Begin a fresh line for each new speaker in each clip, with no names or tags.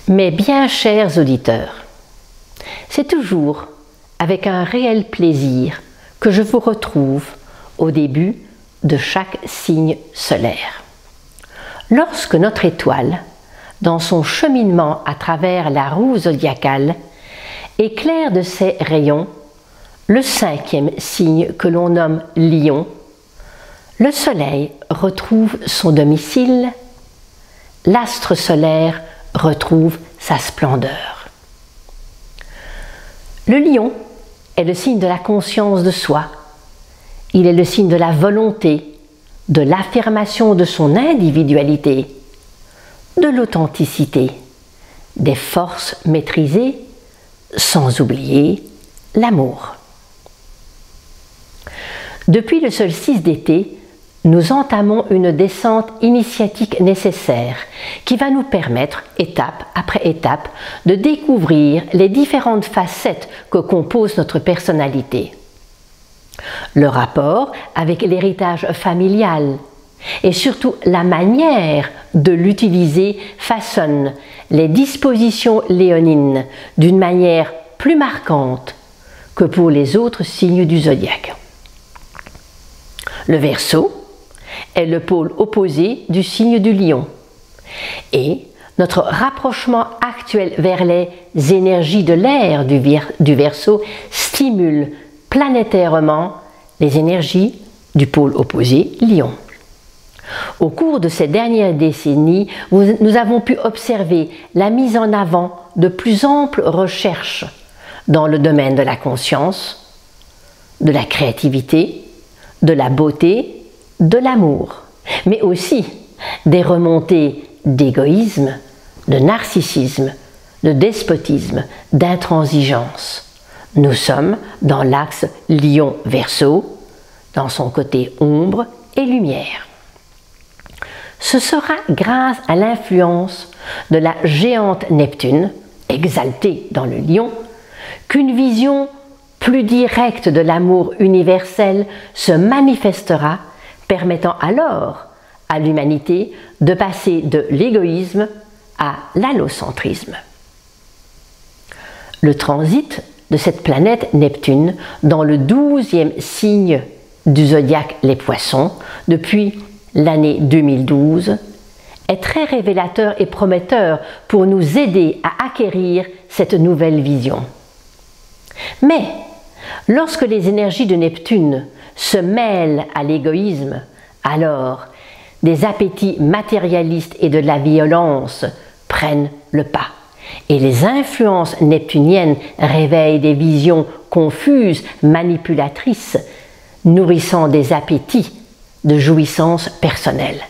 Mes bien chers auditeurs, c'est toujours avec un réel plaisir que je vous retrouve au début de chaque signe solaire. Lorsque notre étoile, dans son cheminement à travers la roue zodiacale, éclaire de ses rayons le 5e signe que l'on nomme Lion, le Soleil retrouve son domicile, l'astre solaire retrouve sa splendeur. Le Lion est le signe de la conscience de soi. Il est le signe de la volonté, de l'affirmation de son individualité, de l'authenticité, des forces maîtrisées, sans oublier l'amour. Depuis le solstice d'été, nous entamons une descente initiatique nécessaire qui va nous permettre, étape après étape, de découvrir les différentes facettes que compose notre personnalité. Le rapport avec l'héritage familial et surtout la manière de l'utiliser façonne les dispositions léonines d'une manière plus marquante que pour les autres signes du zodiaque. Le Verseau est le pôle opposé du signe du Lion. Et notre rapprochement actuel vers les énergies de l'air du Verseau stimule planétairement les énergies du pôle opposé Lion. Au cours de ces dernières décennies, nous avons pu observer la mise en avant de plus amples recherches dans le domaine de la conscience, de la créativité, de la beauté, de l'amour, mais aussi des remontées d'égoïsme, de narcissisme, de despotisme, d'intransigeance. Nous sommes dans l'axe Lion-Verseau, dans son côté ombre et lumière. Ce sera grâce à l'influence de la géante Neptune, exaltée dans le Lion, qu'une vision plus directe de l'amour universel se manifestera, permettant alors à l'humanité de passer de l'égoïsme à l'allocentrisme. Le transit de cette planète Neptune dans le 12e signe du zodiaque les Poissons, depuis l'année 2012, est très révélateur et prometteur pour nous aider à acquérir cette nouvelle vision. Mais lorsque les énergies de Neptune se mêlent à l'égoïsme, alors des appétits matérialistes et de la violence prennent le pas. Et les influences neptuniennes réveillent des visions confuses, manipulatrices, nourrissant des appétits de jouissance personnelle.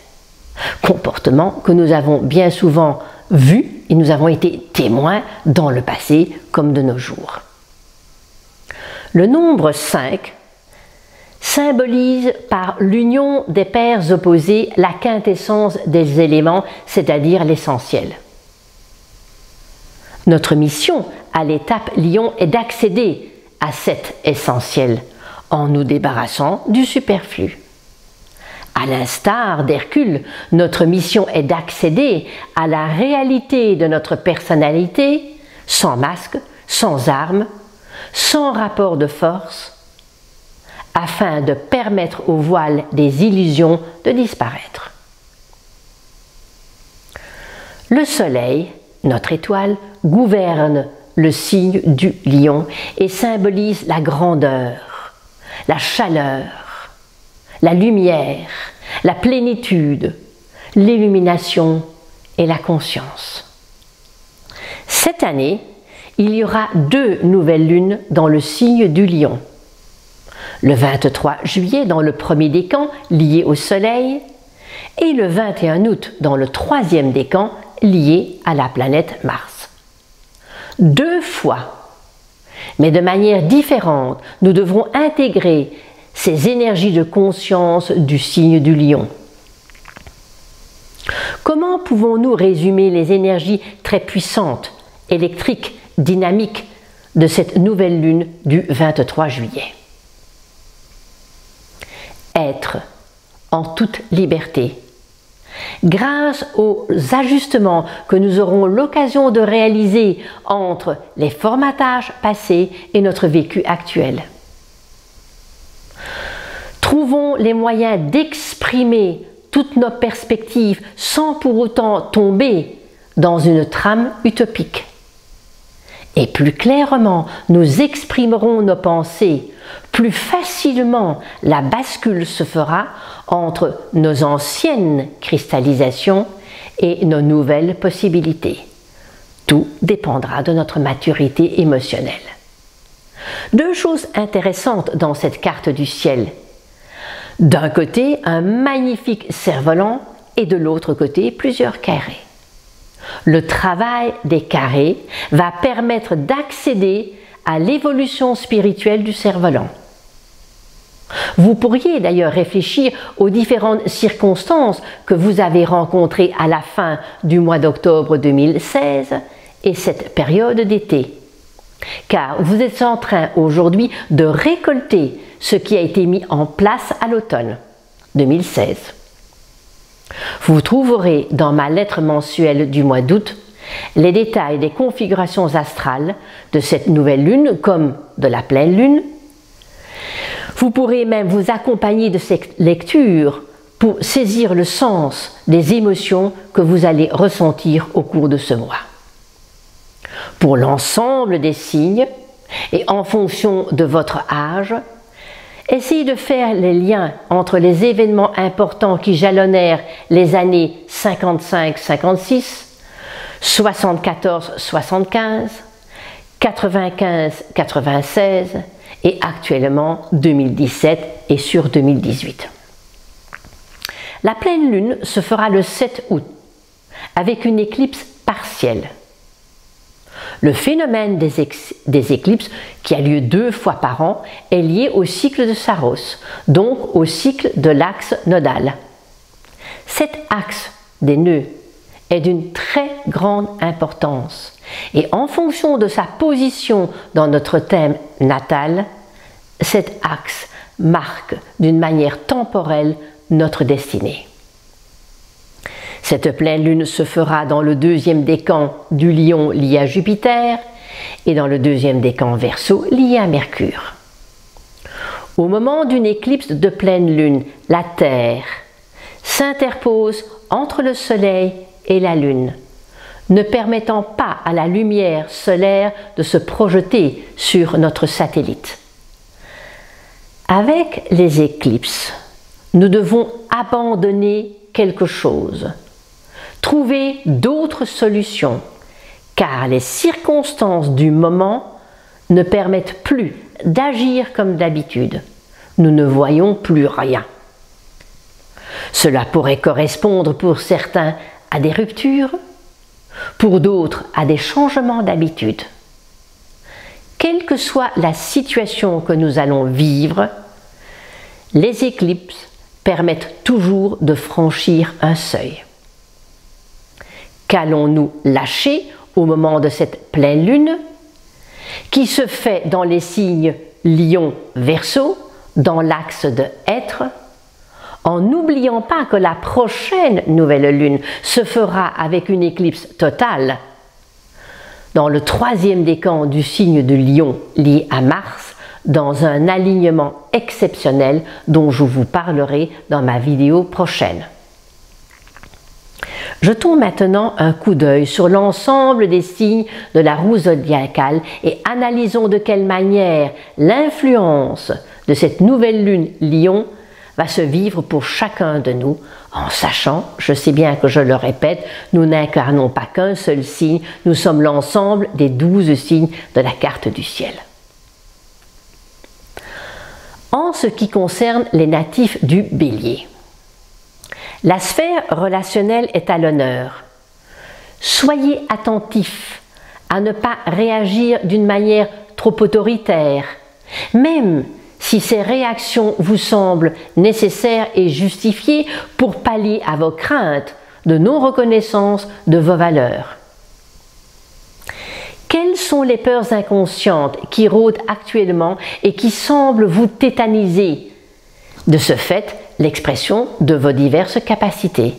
Comportement que nous avons bien souvent vu et nous avons été témoins dans le passé comme de nos jours. Le nombre 5 symbolise par l'union des paires opposées la quintessence des éléments, c'est-à-dire l'essentiel. Notre mission à l'étape Lion est d'accéder à cet essentiel en nous débarrassant du superflu. À l'instar d'Hercule, notre mission est d'accéder à la réalité de notre personnalité sans masque, sans armes, sans rapport de force, afin de permettre au voile des illusions de disparaître. Le Soleil, notre étoile, gouverne le signe du Lion et symbolise la grandeur, la chaleur, la lumière, la plénitude, l'illumination et la conscience. Cette année, il y aura 2 nouvelles lunes dans le signe du Lion. Le 23 juillet dans le premier décan lié au Soleil et le 21 août dans le 3e décan lié à la planète Mars. 2 fois, mais de manière différente, nous devrons intégrer ces énergies de conscience du signe du Lion. Comment pouvons-nous résumer les énergies très puissantes, électriques, dynamiques de cette nouvelle lune du 23 juillet? Être en toute liberté, grâce aux ajustements que nous aurons l'occasion de réaliser entre les formatages passés et notre vécu actuel. Trouvons les moyens d'exprimer toutes nos perspectives sans pour autant tomber dans une trame utopique. Et plus clairement nous exprimerons nos pensées, plus facilement la bascule se fera entre nos anciennes cristallisations et nos nouvelles possibilités. Tout dépendra de notre maturité émotionnelle. Deux choses intéressantes dans cette carte du ciel. D'un côté, un magnifique cerf-volant et de l'autre côté, plusieurs carrés. Le travail des carrés va permettre d'accéder à l'évolution spirituelle du cerf-volant. Vous pourriez d'ailleurs réfléchir aux différentes circonstances que vous avez rencontrées à la fin du mois d'octobre 2016 et cette période d'été. Car vous êtes en train aujourd'hui de récolter ce qui a été mis en place à l'automne 2016. Vous trouverez dans ma lettre mensuelle du mois d'août les détails des configurations astrales de cette nouvelle lune comme de la pleine lune. Vous pourrez même vous accompagner de cette lecture pour saisir le sens des émotions que vous allez ressentir au cours de ce mois. Pour l'ensemble des signes et en fonction de votre âge, essayez de faire les liens entre les événements importants qui jalonnèrent les années 55-56, 74-75, 95-96 et actuellement 2017 et sur 2018. La pleine lune se fera le 7 août avec une éclipse partielle. Le phénomène des éclipses, qui a lieu 2 fois par an, est lié au cycle de Saros, donc au cycle de l'axe nodal. Cet axe des nœuds est d'une très grande importance et en fonction de sa position dans notre thème natal, cet axe marque d'une manière temporelle notre destinée. Cette pleine lune se fera dans le 2e décan du Lion lié à Jupiter et dans le 2e décan Verseau lié à Mercure. Au moment d'une éclipse de pleine lune, la Terre s'interpose entre le Soleil et la Lune, ne permettant pas à la lumière solaire de se projeter sur notre satellite. Avec les éclipses, nous devons abandonner quelque chose, trouver d'autres solutions, car les circonstances du moment ne permettent plus d'agir comme d'habitude. Nous ne voyons plus rien. Cela pourrait correspondre pour certains à des ruptures, pour d'autres à des changements d'habitude. Quelle que soit la situation que nous allons vivre, les éclipses permettent toujours de franchir un seuil. Qu'allons-nous lâcher au moment de cette pleine lune, qui se fait dans les signes Lion-Verseau, dans l'axe de Être, en n'oubliant pas que la prochaine nouvelle lune se fera avec une éclipse totale dans le 3e décan du signe de Lion lié à Mars, dans un alignement exceptionnel dont je vous parlerai dans ma vidéo prochaine. Jetons maintenant un coup d'œil sur l'ensemble des signes de la roue zodiacale et analysons de quelle manière l'influence de cette nouvelle lune Lion va se vivre pour chacun de nous, en sachant, je sais bien que je le répète, nous n'incarnons pas qu'un seul signe, nous sommes l'ensemble des 12 signes de la carte du ciel. En ce qui concerne les natifs du Bélier, la sphère relationnelle est à l'honneur. Soyez attentifs à ne pas réagir d'une manière trop autoritaire, même si ces réactions vous semblent nécessaires et justifiées pour pallier à vos craintes de non-reconnaissance de vos valeurs. Quelles sont les peurs inconscientes qui rôdent actuellement et qui semblent vous tétaniser? De ce fait, l'expression de vos diverses capacités.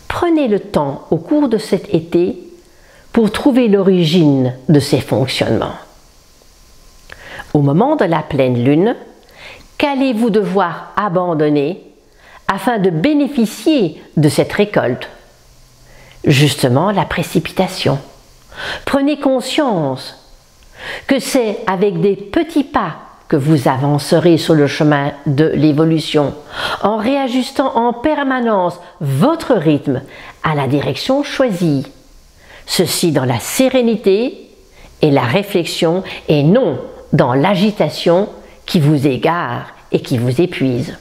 Prenez le temps au cours de cet été pour trouver l'origine de ces fonctionnements. Au moment de la pleine lune, qu'allez-vous devoir abandonner afin de bénéficier de cette récolte? Justement, la précipitation. Prenez conscience que c'est avec des petits pas que vous avancerez sur le chemin de l'évolution, en réajustant en permanence votre rythme à la direction choisie. Ceci dans la sérénité et la réflexion, et non dans l'agitation qui vous égare et qui vous épuise.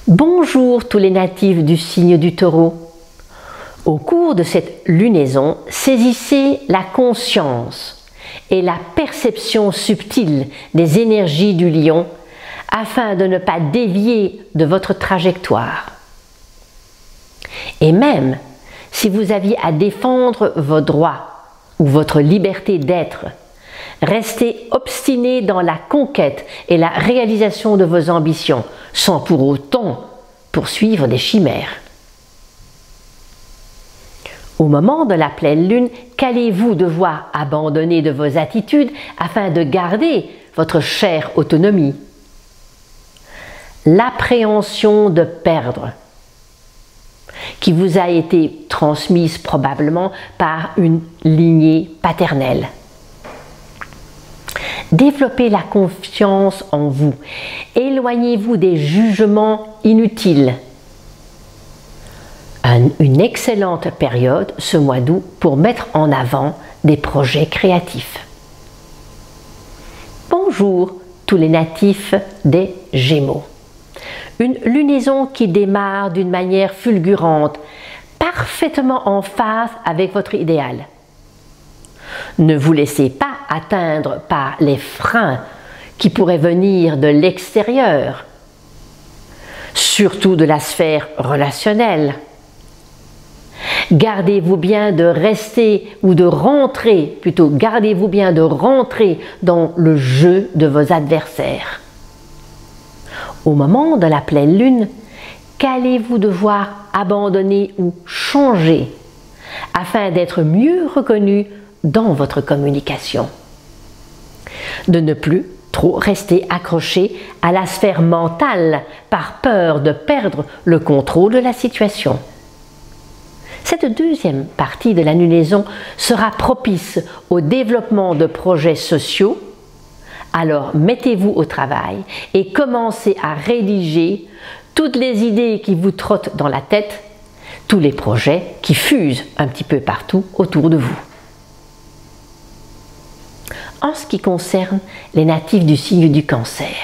Bonjour tous les natifs du signe du Taureau. Au cours de cette lunaison, saisissez la conscience et la perception subtile des énergies du lion afin de ne pas dévier de votre trajectoire. Et même si vous aviez à défendre vos droits ou votre liberté d'être, restez obstiné dans la conquête et la réalisation de vos ambitions, sans pour autant poursuivre des chimères. Au moment de la pleine lune, qu'allez-vous devoir abandonner de vos attitudes afin de garder votre chère autonomie? L'appréhension de perdre, qui vous a été transmise probablement par une lignée paternelle. Développez la confiance en vous. Éloignez-vous des jugements inutiles. Une excellente période, ce mois d'août, pour mettre en avant des projets créatifs. Bonjour tous les natifs des Gémeaux. Une lunaison qui démarre d'une manière fulgurante, parfaitement en phase avec votre idéal. Ne vous laissez pas atteindre par les freins qui pourraient venir de l'extérieur, surtout de la sphère relationnelle. Gardez-vous bien de rester ou de rentrer, plutôt gardez-vous bien de rentrer dans le jeu de vos adversaires. Au moment de la pleine lune, qu'allez-vous devoir abandonner ou changer afin d'être mieux reconnu dans votre communication? De ne plus trop rester accroché à la sphère mentale par peur de perdre le contrôle de la situation. Cette deuxième partie de la lunaison sera propice au développement de projets sociaux. Alors mettez-vous au travail et commencez à rédiger toutes les idées qui vous trottent dans la tête, tous les projets qui fusent un petit peu partout autour de vous. En ce qui concerne les natifs du signe du Cancer,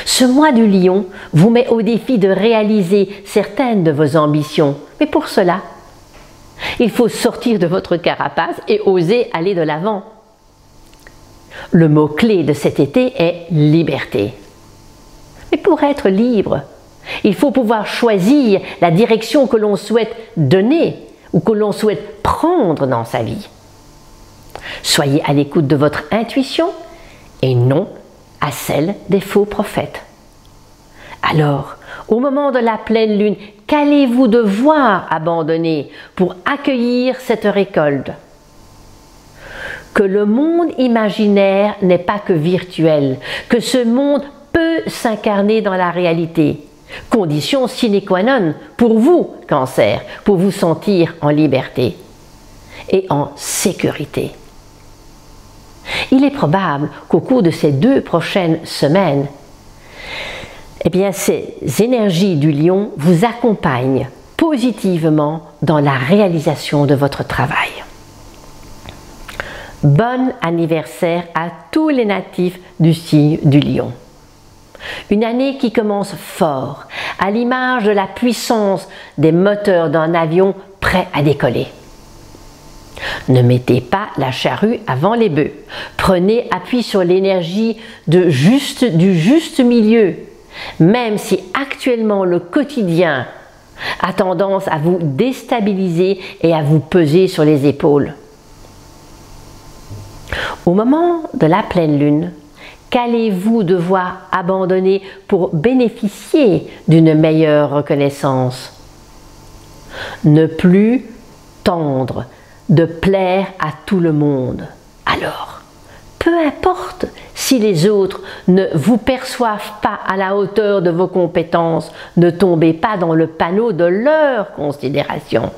ce mois du Lion vous met au défi de réaliser certaines de vos ambitions. Mais pour cela, il faut sortir de votre carapace et oser aller de l'avant. Le mot-clé de cet été est liberté. Mais pour être libre, il faut pouvoir choisir la direction que l'on souhaite donner ou que l'on souhaite prendre dans sa vie. Soyez à l'écoute de votre intuition et non à celle des faux prophètes. Alors, au moment de la pleine lune, qu'allez-vous devoir abandonner pour accueillir cette récolte? Que le monde imaginaire n'est pas que virtuel, que ce monde peut s'incarner dans la réalité. Condition sine qua non pour vous, Cancer, pour vous sentir en liberté et en sécurité. Il est probable qu'au cours de ces 2 prochaines semaines, ces énergies du Lion vous accompagnent positivement dans la réalisation de votre travail. Bon anniversaire à tous les natifs du signe du Lion. Une année qui commence fort, à l'image de la puissance des moteurs d'un avion prêt à décoller. Ne mettez pas la charrue avant les bœufs. Prenez appui sur l'énergie du juste milieu, même si actuellement le quotidien a tendance à vous déstabiliser et à vous peser sur les épaules. Au moment de la pleine lune, qu'allez-vous devoir abandonner pour bénéficier d'une meilleure reconnaissance? Ne plus tendre de plaire à tout le monde. Alors, peu importe si les autres ne vous perçoivent pas à la hauteur de vos compétences, ne tombez pas dans le panneau de leurs considérations.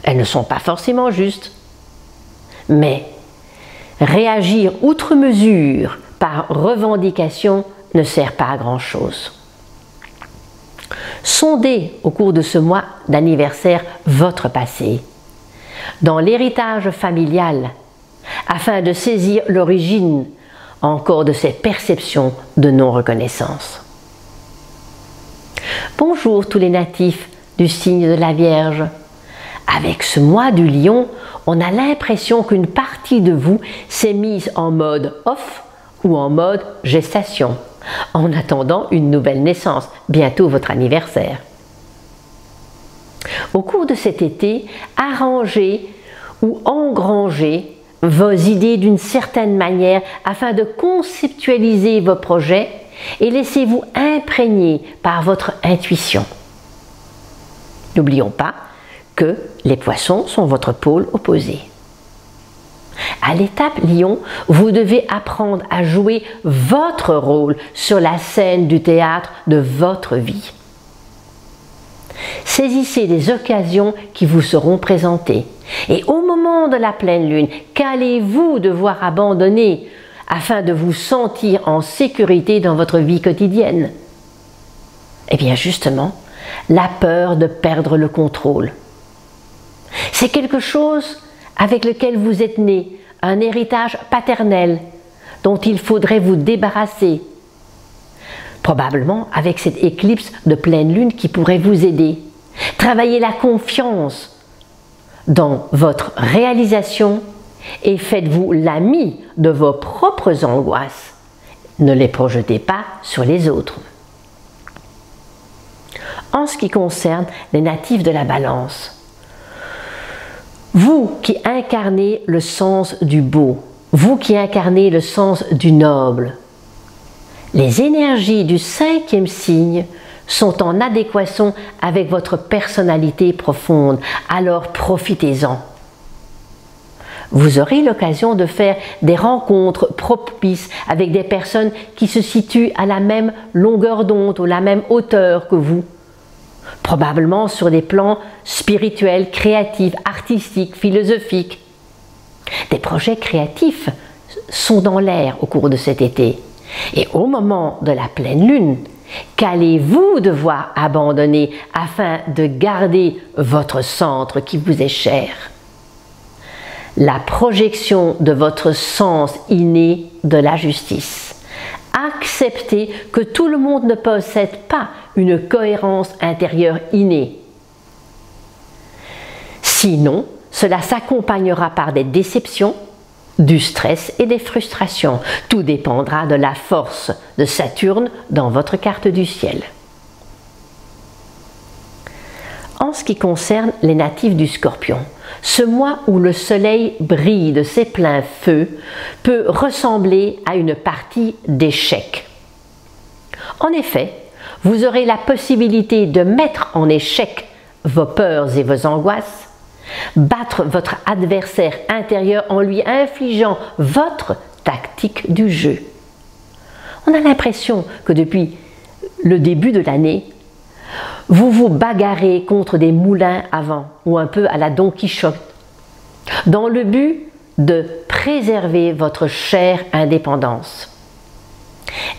Elles ne sont pas forcément justes. Mais réagir outre mesure par revendication ne sert pas à grand-chose. Sondez au cours de ce mois d'anniversaire votre passé, dans l'héritage familial, afin de saisir l'origine encore de ces perceptions de non-reconnaissance. Bonjour tous les natifs du signe de la Vierge. Avec ce mois du Lion, on a l'impression qu'une partie de vous s'est mise en mode off ou en mode gestation, en attendant une nouvelle naissance, bientôt votre anniversaire. Au cours de cet été, arrangez ou engrangez vos idées d'une certaine manière afin de conceptualiser vos projets et laissez-vous imprégner par votre intuition. N'oublions pas que les poissons sont votre pôle opposé. À l'étape Lion, vous devez apprendre à jouer votre rôle sur la scène du théâtre de votre vie. Saisissez les occasions qui vous seront présentées. Et au moment de la pleine lune, qu'allez-vous devoir abandonner afin de vous sentir en sécurité dans votre vie quotidienne? Eh bien justement, la peur de perdre le contrôle. C'est quelque chose avec lequel vous êtes né, un héritage paternel dont il faudrait vous débarrasser. Probablement avec cette éclipse de pleine lune qui pourrait vous aider. Travaillez la confiance dans votre réalisation et faites-vous l'ami de vos propres angoisses. Ne les projetez pas sur les autres. En ce qui concerne les natifs de la Balance, vous qui incarnez le sens du beau, vous qui incarnez le sens du noble, les énergies du 5e signe sont en adéquation avec votre personnalité profonde, alors profitez-en. Vous aurez l'occasion de faire des rencontres propices avec des personnes qui se situent à la même longueur d'onde ou la même hauteur que vous. Probablement sur des plans spirituels, créatifs, artistiques, philosophiques. Des projets créatifs sont dans l'air au cours de cet été. Et au moment de la pleine lune, qu'allez-vous devoir abandonner afin de garder votre centre qui vous est cher? La projection de votre sens inné de la justice. Acceptez que tout le monde ne possède pas une cohérence intérieure innée. Sinon, cela s'accompagnera par des déceptions, du stress et des frustrations. Tout dépendra de la force de Saturne dans votre carte du ciel. En ce qui concerne les natifs du Scorpion, ce mois où le soleil brille de ses pleins feux peut ressembler à une partie d'échecs. En effet, vous aurez la possibilité de mettre en échec vos peurs et vos angoisses, battre votre adversaire intérieur en lui infligeant votre tactique du jeu. On a l'impression que depuis le début de l'année, vous vous bagarrez contre des moulins à vent ou un peu à la Don Quichotte, dans le but de préserver votre chère indépendance.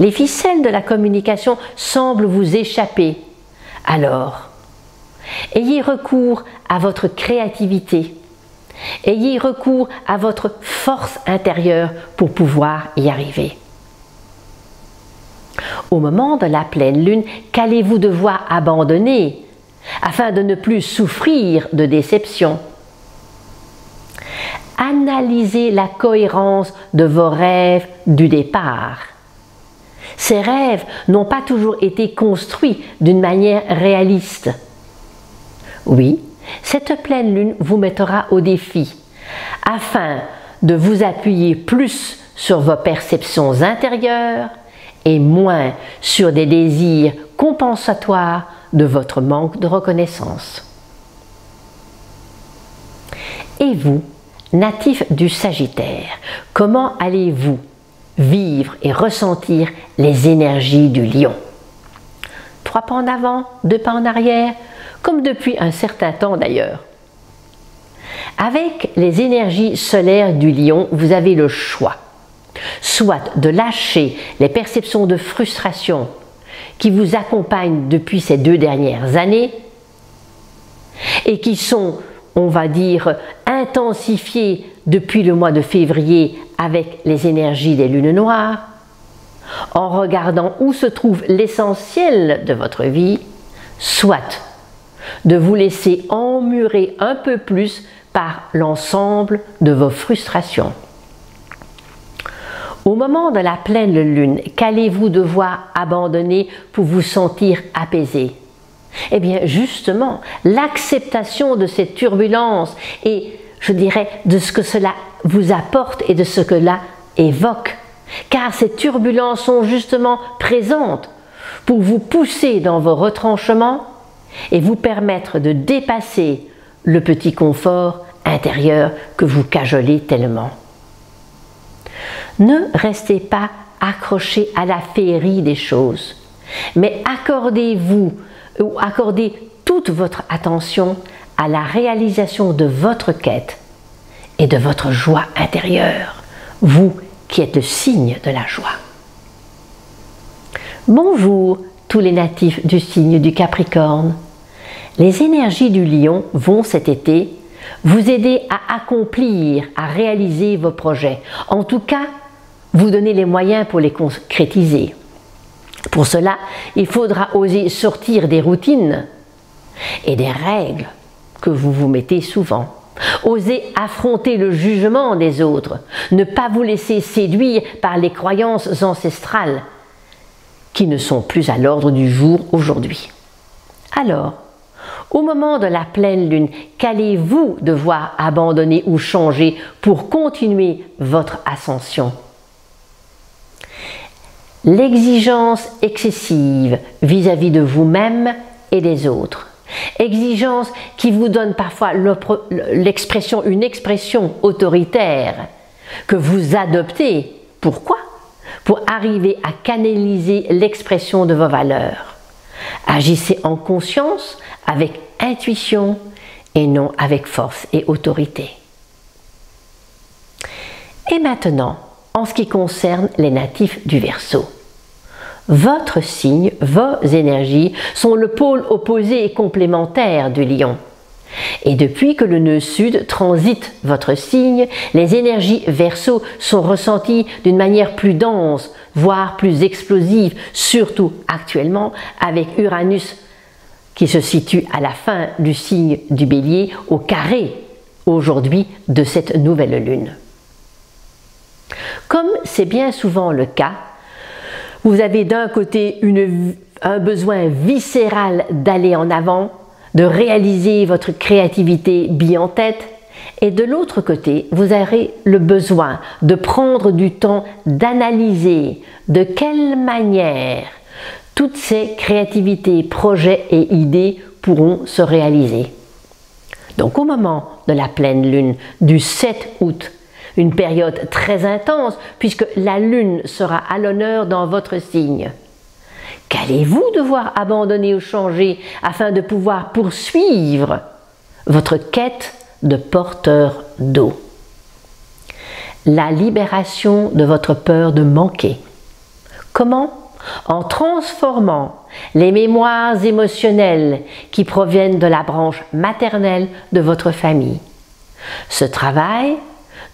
Les ficelles de la communication semblent vous échapper. Alors, ayez recours à votre créativité. Ayez recours à votre force intérieure pour pouvoir y arriver. Au moment de la pleine lune, qu'allez-vous devoir abandonner afin de ne plus souffrir de déception? Analysez la cohérence de vos rêves du départ. Ces rêves n'ont pas toujours été construits d'une manière réaliste. Oui, cette pleine lune vous mettra au défi afin de vous appuyer plus sur vos perceptions intérieures et moins sur des désirs compensatoires de votre manque de reconnaissance. Et vous, natif du Sagittaire, comment allez-vous vivre et ressentir les énergies du Lion? 3 pas en avant, 2 pas en arrière, comme depuis un certain temps d'ailleurs. Avec les énergies solaires du Lion, vous avez le choix, soit de lâcher les perceptions de frustration qui vous accompagnent depuis ces 2 dernières années et qui sont, on va dire, intensifiées depuis le mois de février avec les énergies des lunes noires, en regardant où se trouve l'essentiel de votre vie, soit de vous laisser emmurer un peu plus par l'ensemble de vos frustrations. Au moment de la pleine lune, qu'allez-vous devoir abandonner pour vous sentir apaisé? Eh bien justement, l'acceptation de cette turbulence et, je dirais, de ce que cela vous apporte et de ce que cela évoque. Car ces turbulences sont justement présentes pour vous pousser dans vos retranchements et vous permettre de dépasser le petit confort intérieur que vous cajolez tellement. Ne restez pas accrochés à la féerie des choses, mais accordez-vous ou accordez toute votre attention à la réalisation de votre quête et de votre joie intérieure, vous qui êtes le signe de la joie. Bonjour tous les natifs du signe du Capricorne. Les énergies du Lion vont cet été vous aider à accomplir, à réaliser vos projets. En tout cas, vous donner les moyens pour les concrétiser. Pour cela, il faudra oser sortir des routines et des règles que vous vous mettez souvent. Osez affronter le jugement des autres, ne pas vous laisser séduire par les croyances ancestrales qui ne sont plus à l'ordre du jour aujourd'hui. Alors, au moment de la pleine lune, qu'allez-vous devoir abandonner ou changer pour continuer votre ascension? L'exigence excessive vis-à-vis de vous-même et des autres. Exigence qui vous donne parfois une expression autoritaire que vous adoptez. Pourquoi? Pour arriver à canaliser l'expression de vos valeurs. Agissez en conscience, avec intuition et non avec force et autorité. Et maintenant, en ce qui concerne les natifs du Verseau. Votre signe, vos énergies sont le pôle opposé et complémentaire du Lion. Et depuis que le nœud sud transite votre signe, les énergies Verseau sont ressenties d'une manière plus dense, voire plus explosive, surtout actuellement avec Uranus qui se situe à la fin du signe du Bélier au carré aujourd'hui de cette nouvelle lune. Comme c'est bien souvent le cas, vous avez d'un côté un besoin viscéral d'aller en avant, de réaliser votre créativité bille en tête, et de l'autre côté, vous aurez le besoin de prendre du temps d'analyser de quelle manière toutes ces créativités, projets et idées pourront se réaliser. Donc au moment de la pleine lune du 7 août, une période très intense puisque la lune sera à l'honneur dans votre signe. Qu'allez-vous devoir abandonner ou changer afin de pouvoir poursuivre votre quête de porteur d'eau? La libération de votre peur de manquer. Comment? En transformant les mémoires émotionnelles qui proviennent de la branche maternelle de votre famille. Ce travail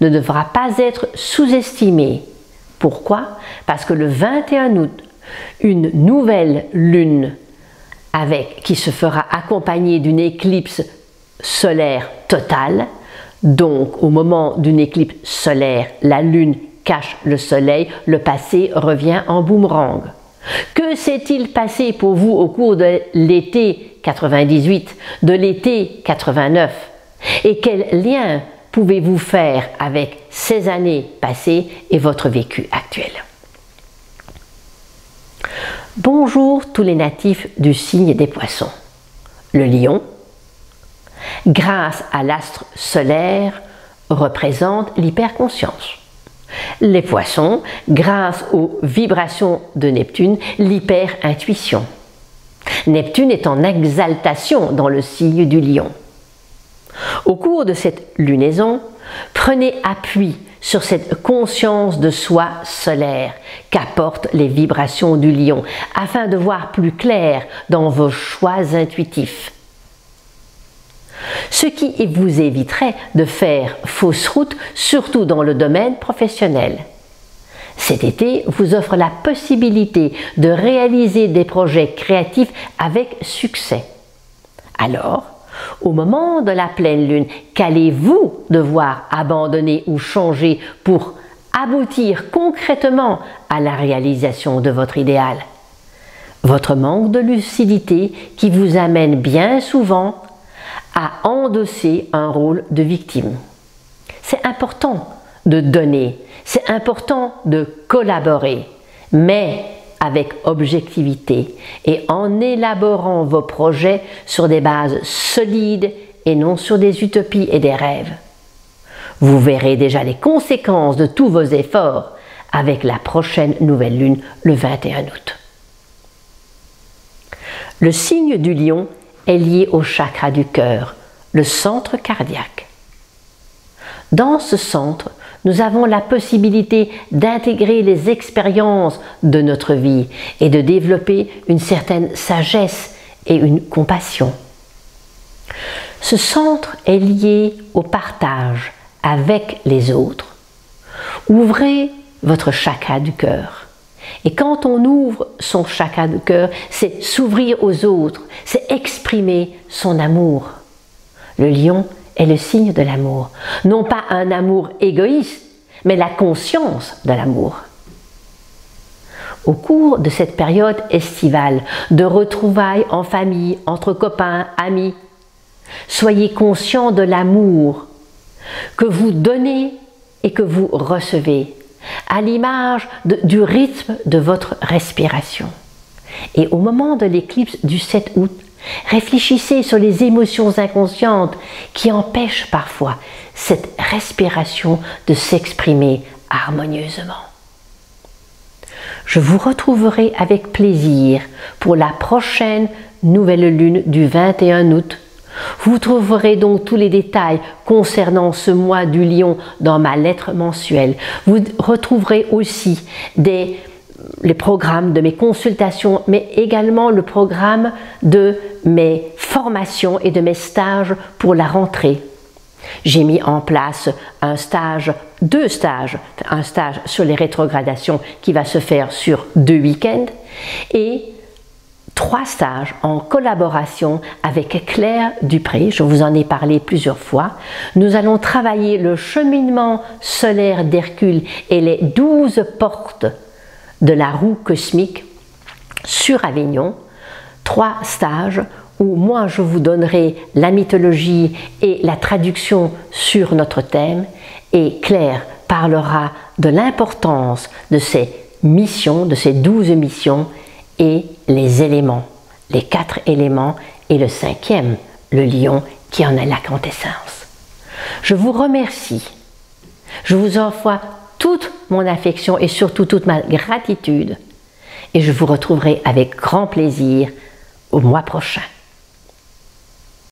ne devra pas être sous-estimé. Pourquoi? Parce que le 21 août, une nouvelle lune qui se fera accompagner d'une éclipse solaire totale. Donc, au moment d'une éclipse solaire, la lune cache le soleil, le passé revient en boomerang. Que s'est-il passé pour vous au cours de l'été 98, de l'été 89? Et quel lien pouvez-vous faire avec ces années passées et votre vécu actuel? Bonjour tous les natifs du signe des Poissons. Le Lion, grâce à l'astre solaire, représente l'hyperconscience. Les poissons, grâce aux vibrations de Neptune, l'hyper-intuition. Neptune est en exaltation dans le signe du Lion. Au cours de cette lunaison, prenez appui sur cette conscience de soi solaire qu'apportent les vibrations du Lion, afin de voir plus clair dans vos choix intuitifs. Ce qui vous éviterait de faire fausse route, surtout dans le domaine professionnel. Cet été vous offre la possibilité de réaliser des projets créatifs avec succès. Alors, au moment de la pleine lune, qu'allez-vous devoir abandonner ou changer pour aboutir concrètement à la réalisation de votre idéal? Votre manque de lucidité qui vous amène bien souvent à endosser un rôle de victime. C'est important de donner, c'est important de collaborer, mais avec objectivité et en élaborant vos projets sur des bases solides et non sur des utopies et des rêves. Vous verrez déjà les conséquences de tous vos efforts avec la prochaine nouvelle lune le 21 août. Le signe du Lion est lié au chakra du cœur, le centre cardiaque. Dans ce centre, nous avons la possibilité d'intégrer les expériences de notre vie et de développer une certaine sagesse et une compassion. Ce centre est lié au partage avec les autres. Ouvrez votre chakra du cœur. Et quand on ouvre son chakra du cœur, c'est s'ouvrir aux autres, c'est exprimer son amour. Le Lion est le signe de l'amour. Non pas un amour égoïste, mais la conscience de l'amour. Au cours de cette période estivale, de retrouvailles en famille, entre copains, amis, soyez conscients de l'amour que vous donnez et que vous recevez, à l'image du rythme de votre respiration. Et au moment de l'éclipse du 7 août, réfléchissez sur les émotions inconscientes qui empêchent parfois cette respiration de s'exprimer harmonieusement. Je vous retrouverai avec plaisir pour la prochaine nouvelle lune du 21 août. Vous trouverez donc tous les détails concernant ce mois du Lion dans ma lettre mensuelle. Vous retrouverez aussi les programmes de mes consultations, mais également le programme de mes formations et de mes stages pour la rentrée. J'ai mis en place deux stages, un stage sur les rétrogradations qui va se faire sur 2 week-ends et 3 stages en collaboration avec Claire Dupré, je vous en ai parlé plusieurs fois. Nous allons travailler le cheminement solaire d'Hercule et les 12 portes de la roue cosmique sur Avignon. 3 stages où moi je vous donnerai la mythologie et la traduction sur notre thème et Claire parlera de l'importance de ces missions, de ces 12 missions et les éléments, les 4 éléments et le 5e, le Lion qui en est la quintessence. Je vous remercie, je vous envoie toute mon affection et surtout toute ma gratitude et je vous retrouverai avec grand plaisir au mois prochain.